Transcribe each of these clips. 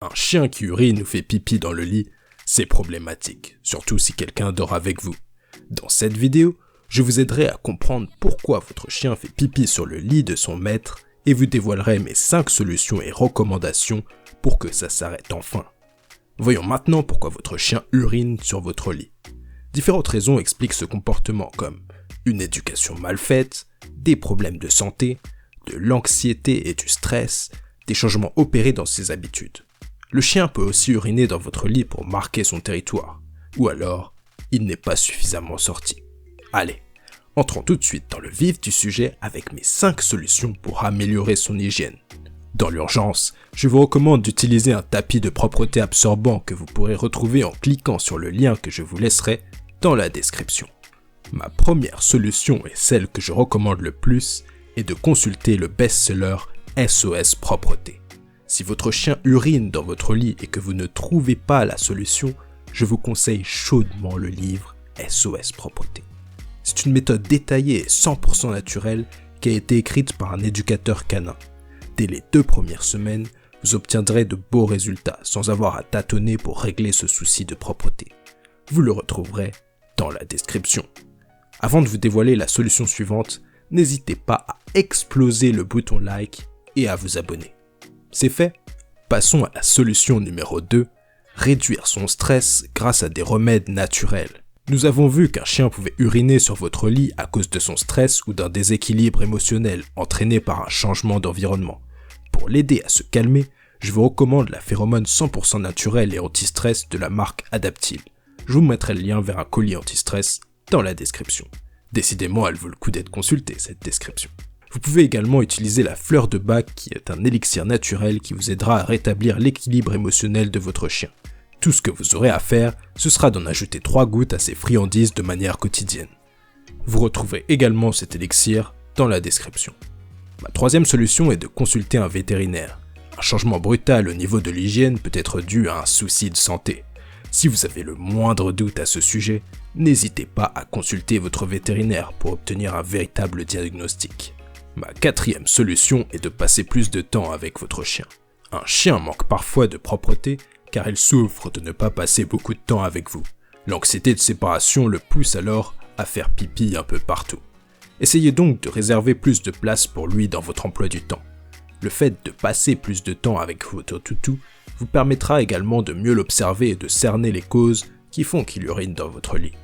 Un chien qui urine ou fait pipi dans le lit, c'est problématique, surtout si quelqu'un dort avec vous. Dans cette vidéo, je vous aiderai à comprendre pourquoi votre chien fait pipi sur le lit de son maître et vous dévoilerai mes 5 solutions et recommandations pour que ça s'arrête enfin. Voyons maintenant pourquoi votre chien urine sur votre lit. Différentes raisons expliquent ce comportement comme une éducation mal faite, des problèmes de santé, de l'anxiété et du stress, des changements opérés dans ses habitudes. Le chien peut aussi uriner dans votre lit pour marquer son territoire, ou alors il n'est pas suffisamment sorti. Allez, entrons tout de suite dans le vif du sujet avec mes 5 solutions pour améliorer son hygiène. Dans l'urgence, je vous recommande d'utiliser un tapis de propreté absorbant que vous pourrez retrouver en cliquant sur le lien que je vous laisserai dans la description. Ma première solution et celle que je recommande le plus est de consulter le best-seller SOS Propreté. Si votre chien urine dans votre lit et que vous ne trouvez pas la solution, je vous conseille chaudement le livre SOS Propreté. C'est une méthode détaillée et 100% naturelle qui a été écrite par un éducateur canin. Dès les 2 premières semaines, vous obtiendrez de beaux résultats sans avoir à tâtonner pour régler ce souci de propreté. Vous le retrouverez dans la description. Avant de vous dévoiler la solution suivante, n'hésitez pas à exploser le bouton like et à vous abonner. C'est fait, passons à la solution numéro 2, réduire son stress grâce à des remèdes naturels. Nous avons vu qu'un chien pouvait uriner sur votre lit à cause de son stress ou d'un déséquilibre émotionnel entraîné par un changement d'environnement. Pour l'aider à se calmer, je vous recommande la phéromone 100% naturelle et anti-stress de la marque Adaptil. Je vous mettrai le lien vers un colis anti-stress dans la description. Décidément, elle vaut le coup d'être consultée, cette description. Vous pouvez également utiliser la fleur de bac qui est un élixir naturel qui vous aidera à rétablir l'équilibre émotionnel de votre chien. Tout ce que vous aurez à faire, ce sera d'en ajouter 3 gouttes à ces friandises de manière quotidienne. Vous retrouverez également cet élixir dans la description. Ma troisième solution est de consulter un vétérinaire. Un changement brutal au niveau de l'hygiène peut être dû à un souci de santé. Si vous avez le moindre doute à ce sujet, n'hésitez pas à consulter votre vétérinaire pour obtenir un véritable diagnostic. Ma 4e solution est de passer plus de temps avec votre chien. Un chien manque parfois de propreté car il souffre de ne pas passer beaucoup de temps avec vous. L'anxiété de séparation le pousse alors à faire pipi un peu partout. Essayez donc de réserver plus de place pour lui dans votre emploi du temps. Le fait de passer plus de temps avec votre toutou vous permettra également de mieux l'observer et de cerner les causes qui font qu'il urine dans votre lit.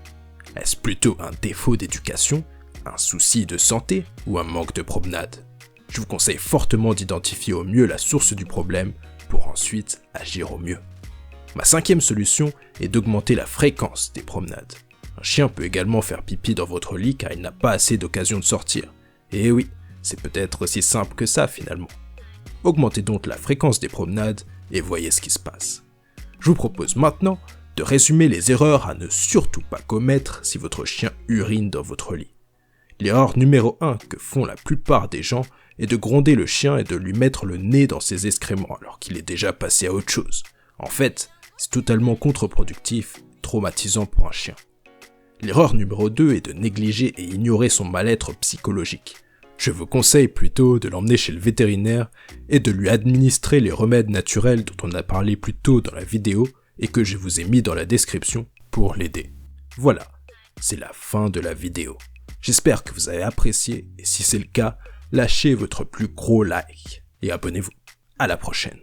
Est-ce plutôt un défaut d'éducation, un souci de santé ou un manque de promenade? Je vous conseille fortement d'identifier au mieux la source du problème pour ensuite agir au mieux. Ma 5e solution est d'augmenter la fréquence des promenades. Un chien peut également faire pipi dans votre lit car il n'a pas assez d'occasion de sortir. Et oui, c'est peut-être aussi simple que ça finalement. Augmentez donc la fréquence des promenades et voyez ce qui se passe. Je vous propose maintenant de résumer les erreurs à ne surtout pas commettre si votre chien urine dans votre lit. L'erreur numéro 1 que font la plupart des gens est de gronder le chien et de lui mettre le nez dans ses excréments alors qu'il est déjà passé à autre chose. En fait, c'est totalement contre-productif, traumatisant pour un chien. L'erreur numéro 2 est de négliger et ignorer son mal-être psychologique. Je vous conseille plutôt de l'emmener chez le vétérinaire et de lui administrer les remèdes naturels dont on a parlé plus tôt dans la vidéo et que je vous ai mis dans la description pour l'aider. Voilà, c'est la fin de la vidéo. J'espère que vous avez apprécié et si c'est le cas, lâchez votre plus gros like et abonnez-vous. À la prochaine.